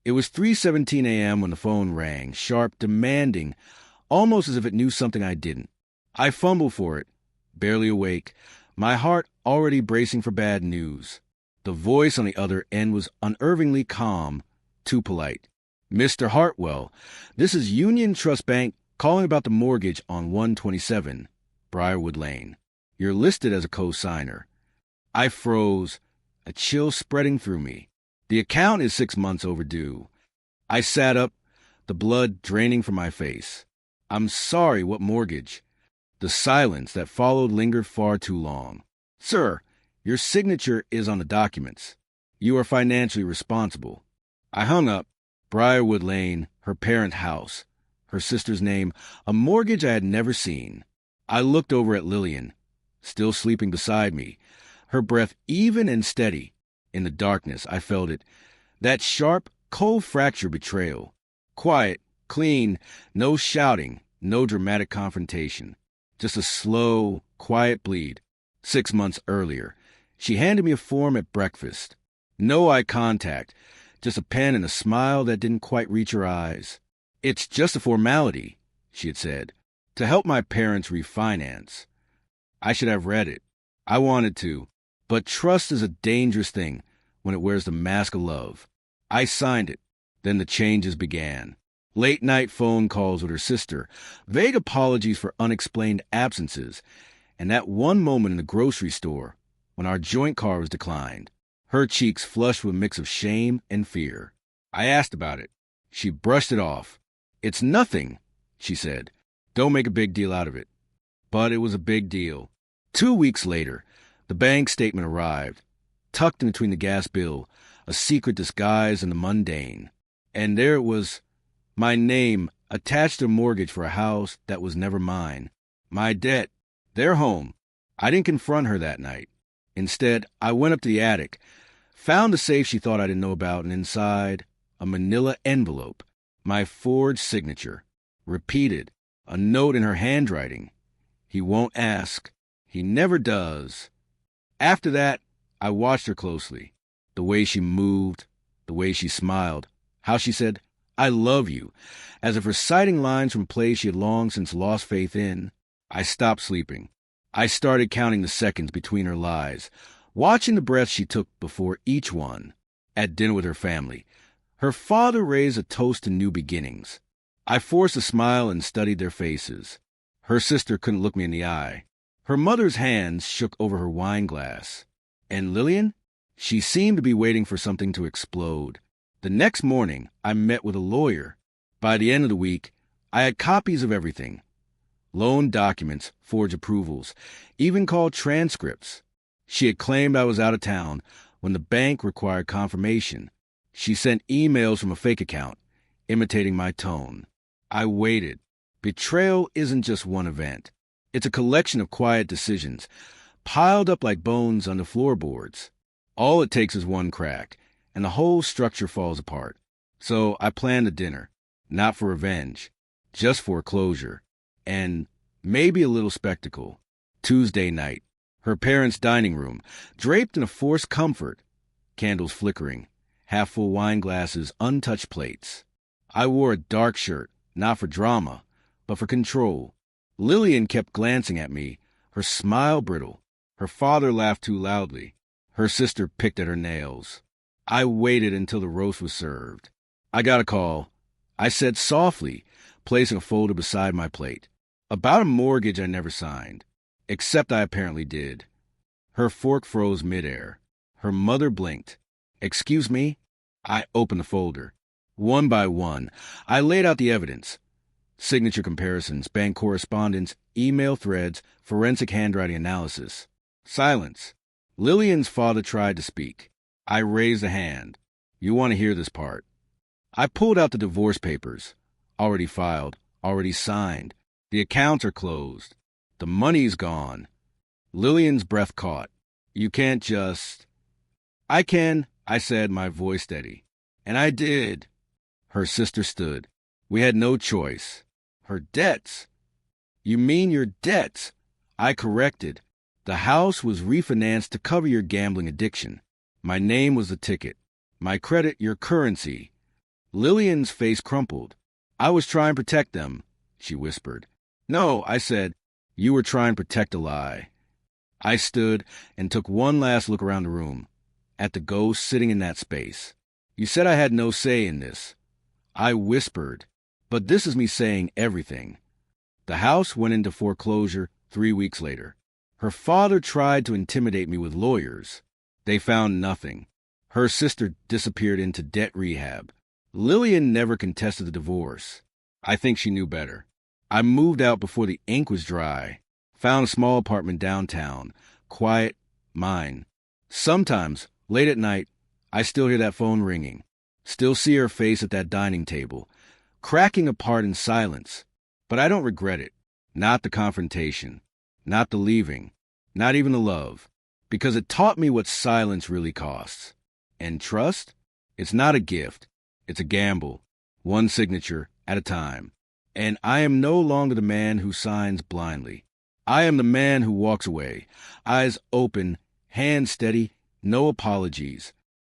It was 3:17 a.m. when the phone rang, sharp, demanding, almost as if it knew something I didn't. I fumbled for it, barely awake, my heart already bracing for bad news. The voice on the other end was unnervingly calm, too polite. "Mr. Hartwell, this is Union Trust Bank calling about the mortgage on 127 Briarwood Lane. You're listed as a co-signer." I froze, a chill spreading through me. "The account is 6 months overdue." I sat up, the blood draining from my face. "I'm sorry, what mortgage?" The silence that followed lingered far too long. "Sir, your signature is on the documents. You are financially responsible." I hung up. Briarwood Lane, her parents' house, her sister's name, a mortgage I had never seen. I looked over at Lillian, still sleeping beside me, her breath even and steady. In the darkness, I felt it. That sharp, cold fracture betrayal. Quiet, clean, no shouting, no dramatic confrontation. Just a slow, quiet bleed. 6 months earlier. She handed me a form at breakfast. No eye contact, just a pen and a smile that didn't quite reach her eyes. "It's just a formality," she had said, "to help my parents refinance." I should have read it. I wanted to. But trust is a dangerous thing when it wears the mask of love. I signed it. Then the changes began. Late-night phone calls with her sister, vague apologies for unexplained absences, and that one moment in the grocery store when our joint car was declined, her cheeks flushed with a mix of shame and fear. I asked about it. She brushed it off. "It's nothing," she said. "Don't make a big deal out of it." But it was a big deal. 2 weeks later, the bank statement arrived, tucked in between the gas bill, a secret disguised in the mundane. And there it was, my name attached to a mortgage for a house that was never mine. My debt, their home. I didn't confront her that night. Instead, I went up to the attic, found the safe she thought I didn't know about, and inside, a manila envelope, my forged signature, repeated, a note in her handwriting. "He won't ask. He never does." After that, I watched her closely. The way she moved, the way she smiled, how she said, "I love you," as if reciting lines from plays she had long since lost faith in. I stopped sleeping. I started counting the seconds between her lies, watching the breaths she took before each one. At dinner with her family, her father raised a toast to new beginnings. I forced a smile and studied their faces. Her sister couldn't look me in the eye. Her mother's hands shook over her wine glass. And Lillian? She seemed to be waiting for something to explode. The next morning, I met with a lawyer. By the end of the week, I had copies of everything. Loan documents, forged approvals, even called transcripts. She had claimed I was out of town when the bank required confirmation. She sent emails from a fake account, imitating my tone. I waited. Betrayal isn't just one event. It's a collection of quiet decisions, piled up like bones on the floorboards. All it takes is one crack, and the whole structure falls apart. So I planned a dinner, not for revenge, just for closure, and maybe a little spectacle. Tuesday night, her parents' dining room, draped in a forced comfort, candles flickering, half-full wine glasses, untouched plates. I wore a dark shirt, not for drama, but for control. Lillian kept glancing at me, her smile brittle. Her father laughed too loudly. Her sister picked at her nails. I waited until the roast was served. I got a call. I said softly, placing a folder beside my plate. About a mortgage I never signed, except I apparently did. Her fork froze midair. Her mother blinked. "Excuse me?" I opened the folder. One by one, I laid out the evidence. Signature comparisons, bank correspondence, email threads, forensic handwriting analysis. Silence. Lillian's father tried to speak. I raised a hand. "You want to hear this part?" I pulled out the divorce papers. Already filed, already signed. The accounts are closed. The money's gone. Lillian's breath caught. "You can't just—" "I can," I said, my voice steady. "And I did." Her sister stood. "We had no choice." "Her debts." "You mean your debts?" I corrected. "The house was refinanced to cover your gambling addiction. My name was the ticket. My credit, your currency. Lillian's face crumpled. I was trying to protect them, she whispered. No, I said, you were trying to protect a lie. I stood and took one last look around the room, at the ghost sitting in that space. You said I had no say in this. I whispered, but this is me saying everything. The house went into foreclosure 3 weeks later. Her father tried to intimidate me with lawyers. They found nothing. Her sister disappeared into debt rehab. Lillian never contested the divorce. I think she knew better. I moved out before the ink was dry. Found a small apartment downtown. Quiet, mine. Sometimes, late at night, I still hear that phone ringing. Still see her face at that dining table, cracking apart in silence. But I don't regret it. Not the confrontation. Not the leaving. Not even the love. Because it taught me what silence really costs. And trust? It's not a gift. It's a gamble. One signature at a time. And I am no longer the man who signs blindly. I am the man who walks away, eyes open, hands steady, no apologies,